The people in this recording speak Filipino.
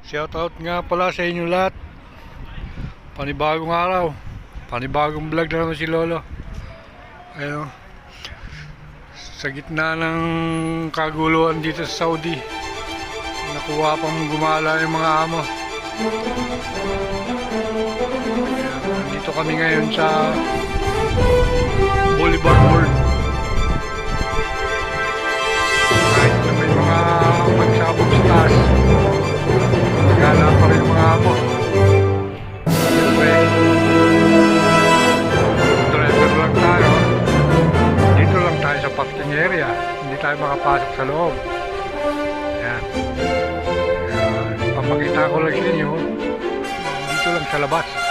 Shoutout nga pala sa inyo lahat. Panibagong araw, panibagong vlog na naman si Lolo. Ayun, sa gitna ng kaguluhan dito sa Saudi, nakuha pang gumala yung mga amo. Dito kami ngayon sa Boulevard World. Kahit na may mga magsabog sa taas, magala pa rin yung mga amo. Siyempre, driver lang tayo. Dito lang tayo sa parking area. Hindi tayo makapasok sa loob. Ayan. Papakita ko lang sa inyo. Dito lang sa labas.